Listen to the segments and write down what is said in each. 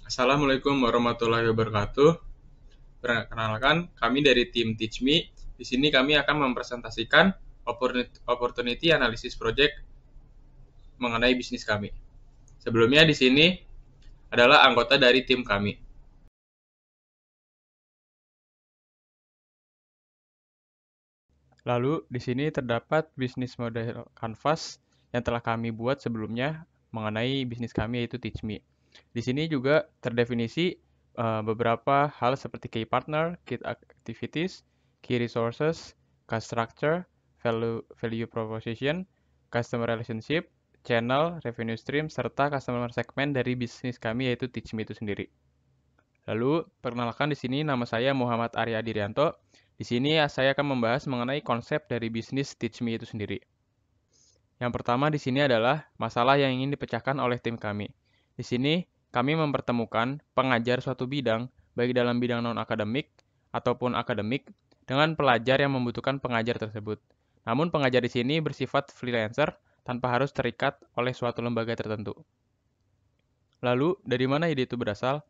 Assalamualaikum warahmatullahi wabarakatuh. Perkenalkan, kami dari tim Teach Me. Di sini kami akan mempresentasikan opportunity analysis project mengenai bisnis kami. Sebelumnya di sini adalah anggota dari tim kami. Lalu di sini terdapat bisnis model canvas yang telah kami buat sebelumnya mengenai bisnis kami yaitu Teach Me. Di sini juga terdefinisi beberapa hal seperti key partner, key activities, key resources, cost structure, value proposition, customer relationship, channel, revenue stream, serta customer segment dari bisnis kami yaitu Teach Me itu sendiri. Lalu, perkenalkan di sini nama saya Muhammad Arya Dirianto. Di sini saya akan membahas mengenai konsep dari bisnis Teach Me itu sendiri. Yang pertama di sini adalah masalah yang ingin dipecahkan oleh tim kami. Di sini kami mempertemukan pengajar suatu bidang, baik dalam bidang non-akademik ataupun akademik, dengan pelajar yang membutuhkan pengajar tersebut. Namun pengajar di sini bersifat freelancer tanpa harus terikat oleh suatu lembaga tertentu. Lalu, dari mana ide itu berasal?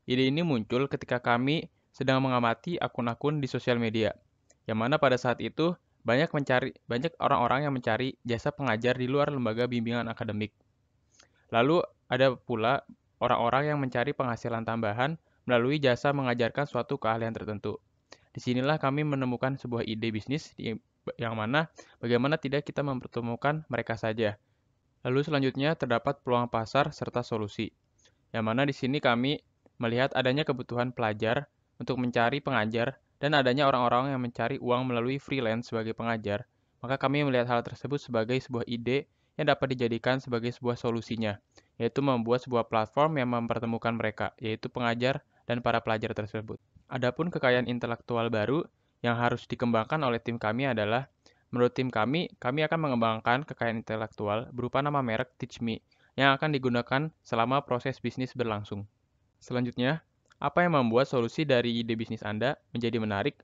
Ide ini muncul ketika kami sedang mengamati akun-akun di sosial media, yang mana pada saat itu banyak orang-orang yang mencari jasa pengajar di luar lembaga bimbingan akademik. Lalu ada pula orang-orang yang mencari penghasilan tambahan melalui jasa mengajarkan suatu keahlian tertentu. Disinilah kami menemukan sebuah ide bisnis yang mana bagaimana tidak kita mempertemukan mereka saja. Lalu selanjutnya terdapat peluang pasar serta solusi, yang mana di sini kami melihat adanya kebutuhan pelajar untuk mencari pengajar dan adanya orang-orang yang mencari uang melalui freelance sebagai pengajar, maka kami melihat hal tersebut sebagai sebuah ide yang dapat dijadikan sebagai sebuah solusinya, yaitu membuat sebuah platform yang mempertemukan mereka, yaitu pengajar dan para pelajar tersebut. Adapun kekayaan intelektual baru yang harus dikembangkan oleh tim kami adalah, menurut tim kami akan mengembangkan kekayaan intelektual berupa nama merek Teach Me, yang akan digunakan selama proses bisnis berlangsung. Selanjutnya, apa yang membuat solusi dari ide bisnis Anda menjadi menarik?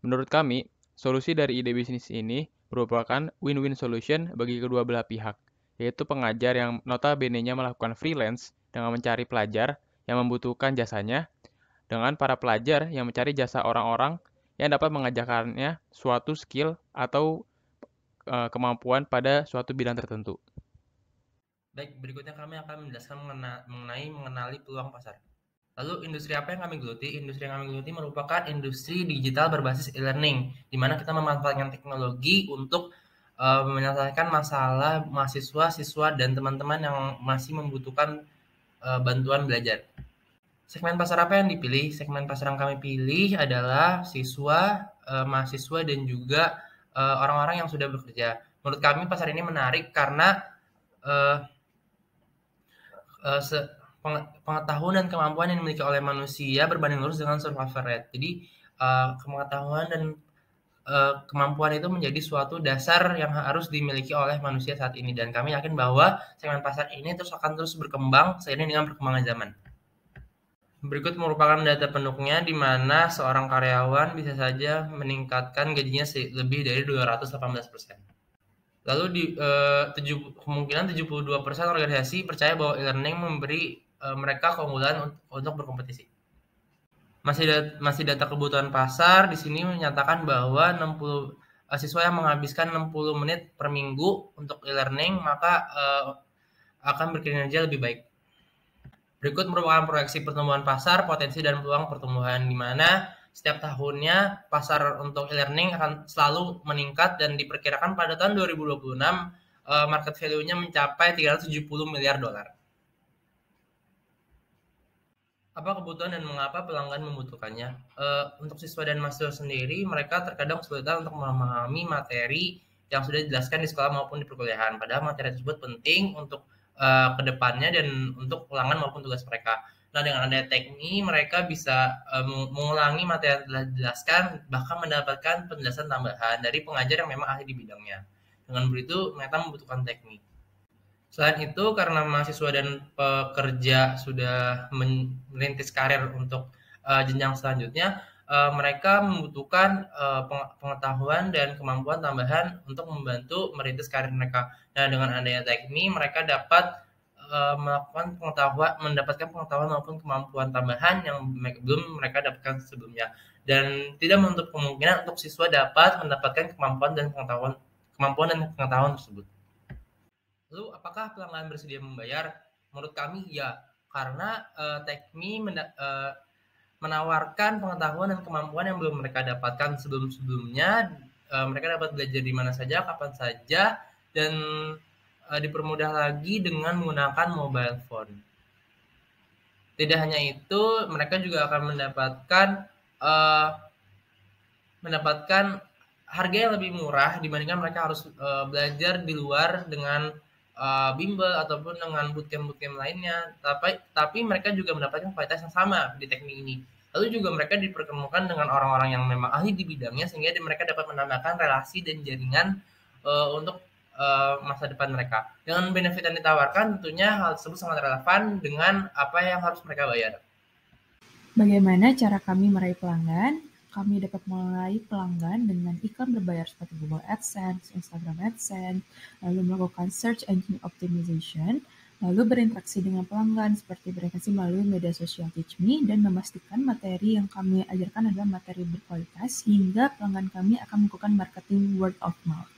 Menurut kami, solusi dari ide bisnis ini merupakan win-win solution bagi kedua belah pihak, yaitu pengajar yang notabene-nya melakukan freelance dengan mencari pelajar yang membutuhkan jasanya, dengan para pelajar yang mencari jasa orang-orang yang dapat mengajarkannya suatu skill atau kemampuan pada suatu bidang tertentu. Baik, berikutnya kami akan menjelaskan mengenali peluang pasar. Lalu industri apa yang kami geluti? Industri yang kami geluti merupakan industri digital berbasis e-learning, di mana kita memanfaatkan teknologi untuk menyelesaikan masalah mahasiswa, siswa, dan teman-teman yang masih membutuhkan bantuan belajar. Segmen pasar apa yang dipilih? Segmen pasar yang kami pilih adalah siswa, mahasiswa, dan juga orang-orang yang sudah bekerja. Menurut kami pasar ini menarik karena eh, pengetahuan dan kemampuan yang dimiliki oleh manusia berbanding lurus dengan survival rate. Jadi pengetahuan dan kemampuan itu menjadi suatu dasar yang harus dimiliki oleh manusia saat ini, dan kami yakin bahwa segmen pasar ini akan terus berkembang seiring dengan perkembangan zaman. Berikut merupakan data pendukungnya, di mana seorang karyawan bisa saja meningkatkan gajinya lebih dari 218%. Lalu kemungkinan 72% organisasi percaya bahwa e-learning memberi mereka keunggulan untuk berkompetisi. Masih data kebutuhan pasar di sini menyatakan bahwa 60 siswa yang menghabiskan 60 menit per minggu untuk e-learning maka akan berkinerja lebih baik. Berikut merupakan proyeksi pertumbuhan pasar, potensi dan peluang pertumbuhan, di mana setiap tahunnya pasar untuk e-learning akan selalu meningkat dan diperkirakan pada tahun 2026 market value-nya mencapai 370 miliar dolar. Apa kebutuhan dan mengapa pelanggan membutuhkannya? Untuk siswa dan mahasiswa sendiri, mereka terkadang kesulitan untuk memahami materi yang sudah dijelaskan di sekolah maupun di perkuliahan. Padahal materi tersebut penting untuk kedepannya dan untuk ulangan maupun tugas mereka. Nah, dengan adanya teknik, mereka bisa mengulangi materi yang telah dijelaskan, bahkan mendapatkan penjelasan tambahan dari pengajar yang memang ahli di bidangnya. Dengan begitu, mereka membutuhkan teknik. Selain itu, karena mahasiswa dan pekerja sudah merintis karir untuk jenjang selanjutnya, mereka membutuhkan pengetahuan dan kemampuan tambahan untuk membantu merintis karir mereka. Nah, dengan adanya teknik, mereka dapat mendapatkan pengetahuan maupun kemampuan tambahan yang belum mereka dapatkan sebelumnya. Dan tidak menutup kemungkinan untuk siswa dapat mendapatkan kemampuan dan pengetahuan tersebut. Lalu apakah pelanggan bersedia membayar? Menurut kami ya, karena Tekmi menawarkan pengetahuan dan kemampuan yang belum mereka dapatkan sebelum-sebelumnya. Mereka dapat belajar di mana saja, kapan saja, dan dipermudah lagi dengan menggunakan mobile phone. Tidak hanya itu, mereka juga akan mendapatkan harga yang lebih murah dibandingkan mereka harus belajar di luar dengan bimbel ataupun dengan bootcamp lainnya. Tapi mereka juga mendapatkan kualitas yang sama di teknik ini. Lalu juga mereka dipertemukan dengan orang-orang yang memang ahli di bidangnya sehingga mereka dapat menambahkan relasi dan jaringan untuk masa depan mereka. Dengan benefit yang ditawarkan, tentunya hal tersebut sangat relevan dengan apa yang harus mereka bayar. Bagaimana cara kami meraih pelanggan? Kami dapat mulai pelanggan dengan iklan berbayar seperti Google AdSense, Instagram AdSense, lalu melakukan search engine optimization, lalu berinteraksi dengan pelanggan seperti berinteraksi melalui media sosial TeachMe, dan memastikan materi yang kami ajarkan adalah materi berkualitas sehingga pelanggan kami akan melakukan marketing word of mouth.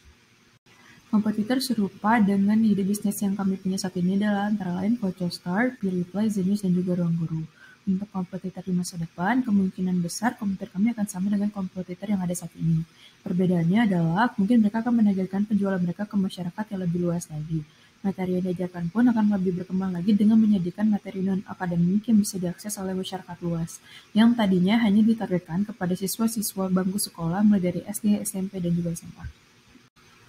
Kompetitor serupa dengan ide bisnis yang kami punya saat ini adalah antara lain VoucherStar, PeerReply, Zenius, dan juga Ruang Guru. Untuk kompetitor di masa depan, kemungkinan besar kompetitor kami akan sama dengan kompetitor yang ada saat ini. Perbedaannya adalah mungkin mereka akan menargetkan penjualan mereka ke masyarakat yang lebih luas lagi. Materi yang diajarkan pun akan lebih berkembang lagi dengan menyediakan materi non-akademik yang bisa diakses oleh masyarakat luas, yang tadinya hanya ditargetkan kepada siswa-siswa bangku sekolah mulai dari SD, SMP, dan juga SMA.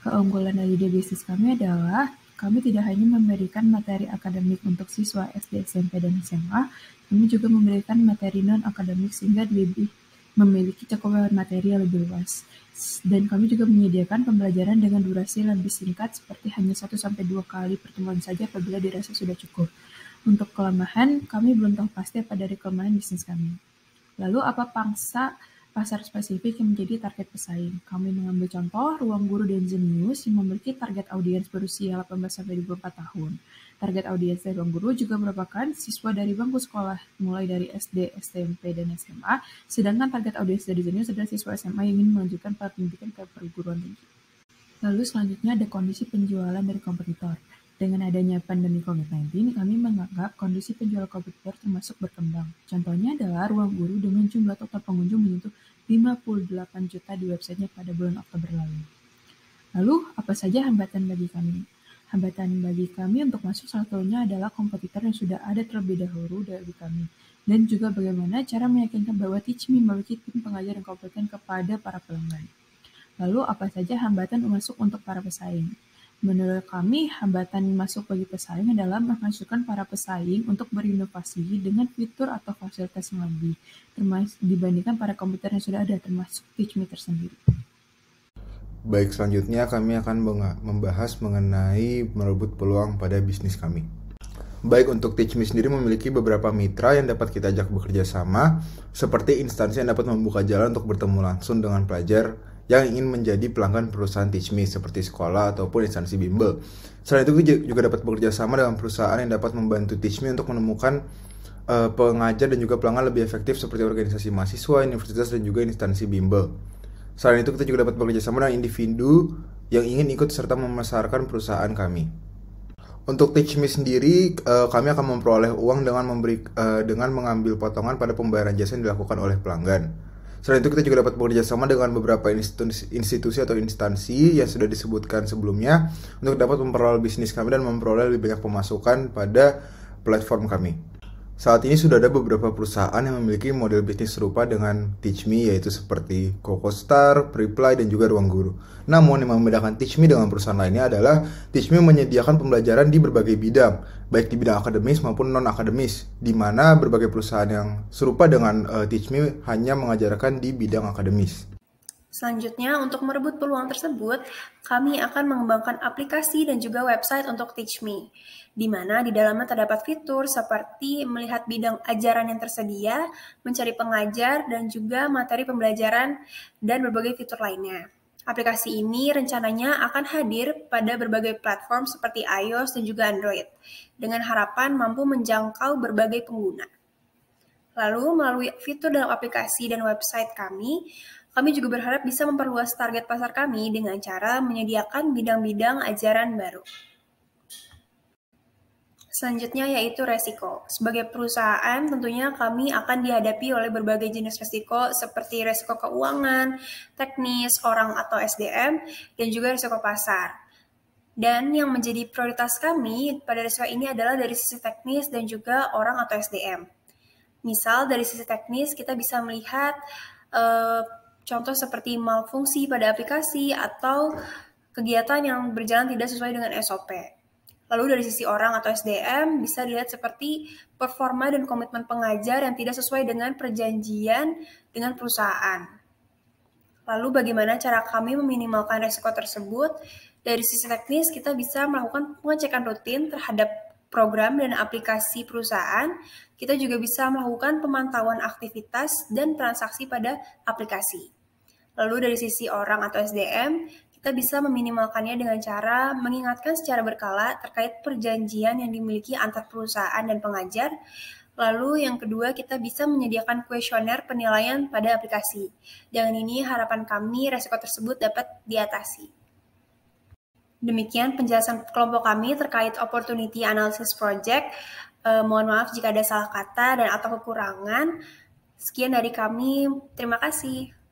Keunggulan dari ide bisnis kami adalah kami tidak hanya memberikan materi akademik untuk siswa SD, SMP, dan SMA, kami juga memberikan materi non-akademik sehingga lebih memiliki cakupan materi yang lebih luas. Dan kami juga menyediakan pembelajaran dengan durasi lebih singkat seperti hanya 1-2 kali pertemuan saja apabila dirasa sudah cukup. Untuk kelemahan, kami belum tahu pasti apa dari kelemahan bisnis kami. Lalu apa pangsa pasar spesifik yang menjadi target pesaing? Kami mengambil contoh Ruang Guru dan Zenius yang memiliki target audiens berusia 18-24 tahun. Target audiens dari Ruang Guru juga merupakan siswa dari bangku sekolah mulai dari SD, SMP, dan SMA, sedangkan target audiens dari Zenius adalah siswa SMA yang ingin melanjutkan pendidikan ke perguruan tinggi. Lalu selanjutnya ada kondisi penjualan dari kompetitor. Dengan adanya pandemi COVID-19, kami menganggap kondisi penjualan kompetitor termasuk berkembang. Contohnya adalah Ruang Guru dengan jumlah total pengunjung menyentuh 58 juta di websitenya pada bulan Oktober lalu. Lalu, apa saja hambatan bagi kami? Hambatan bagi kami untuk masuk salah satunya adalah kompetitor yang sudah ada terlebih dahulu dari kami. Dan juga bagaimana cara meyakinkan bahwa TeachMe memiliki tim pengajar yang kompeten kepada para pelanggan. Lalu, apa saja hambatan masuk untuk para pesaing? Menurut kami, hambatan masuk bagi pesaing adalah menghasilkan para pesaing untuk berinovasi dengan fitur atau fasilitas yang lebih, dibandingkan para komputer yang sudah ada, termasuk TeachMe tersendiri. Baik, selanjutnya kami akan membahas mengenai merebut peluang pada bisnis kami. Baik, untuk TeachMe sendiri memiliki beberapa mitra yang dapat kita ajak bekerja sama, seperti instansi yang dapat membuka jalan untuk bertemu langsung dengan pelajar yang ingin menjadi pelanggan perusahaan TeachMe seperti sekolah ataupun instansi bimbel. Selain itu juga dapat bekerja sama dengan perusahaan yang dapat membantu TeachMe untuk menemukan pengajar dan juga pelanggan lebih efektif seperti organisasi mahasiswa, universitas, dan juga instansi bimbel. Selain itu kita juga dapat bekerja sama dengan individu yang ingin ikut serta memasarkan perusahaan kami. Untuk TeachMe sendiri, kami akan memperoleh uang dengan mengambil potongan pada pembayaran jasa yang dilakukan oleh pelanggan. Selain itu kita juga dapat bekerja sama dengan beberapa institusi atau instansi yang sudah disebutkan sebelumnya untuk dapat memperoleh bisnis kami dan memperoleh lebih banyak pemasukan pada platform kami. Saat ini sudah ada beberapa perusahaan yang memiliki model bisnis serupa dengan TeachMe, yaitu seperti CocoStar, PeerReply, dan juga Ruang Guru. Namun yang membedakan TeachMe dengan perusahaan lainnya adalah TeachMe menyediakan pembelajaran di berbagai bidang, baik di bidang akademis maupun non-akademis, di mana berbagai perusahaan yang serupa dengan TeachMe hanya mengajarkan di bidang akademis. Selanjutnya, untuk merebut peluang tersebut, kami akan mengembangkan aplikasi dan juga website untuk TeachMe, di mana di dalamnya terdapat fitur seperti melihat bidang ajaran yang tersedia, mencari pengajar, dan juga materi pembelajaran dan berbagai fitur lainnya. Aplikasi ini rencananya akan hadir pada berbagai platform seperti iOS dan juga Android, dengan harapan mampu menjangkau berbagai pengguna. Lalu, melalui fitur dalam aplikasi dan website kami juga berharap bisa memperluas target pasar kami dengan cara menyediakan bidang-bidang ajaran baru. Selanjutnya yaitu resiko. Sebagai perusahaan, tentunya kami akan dihadapi oleh berbagai jenis resiko seperti resiko keuangan, teknis, orang atau SDM, dan juga resiko pasar. Dan yang menjadi prioritas kami pada resiko ini adalah dari sisi teknis dan juga orang atau SDM. Misal dari sisi teknis kita bisa melihat contoh seperti malfungsi pada aplikasi atau kegiatan yang berjalan tidak sesuai dengan SOP. Lalu dari sisi orang atau SDM bisa dilihat seperti performa dan komitmen pengajar yang tidak sesuai dengan perjanjian dengan perusahaan. Lalu bagaimana cara kami meminimalkan resiko tersebut? Dari sisi teknis kita bisa melakukan pengecekan rutin terhadap program dan aplikasi perusahaan. Kita juga bisa melakukan pemantauan aktivitas dan transaksi pada aplikasi. Lalu dari sisi orang atau SDM, kita bisa meminimalkannya dengan cara mengingatkan secara berkala terkait perjanjian yang dimiliki antar perusahaan dan pengajar. Lalu yang kedua, kita bisa menyediakan kuesioner penilaian pada aplikasi. Dengan ini harapan kami resiko tersebut dapat diatasi. Demikian penjelasan kelompok kami terkait Opportunity Analysis Project. Mohon maaf jika ada salah kata dan atau kekurangan. Sekian dari kami, terima kasih.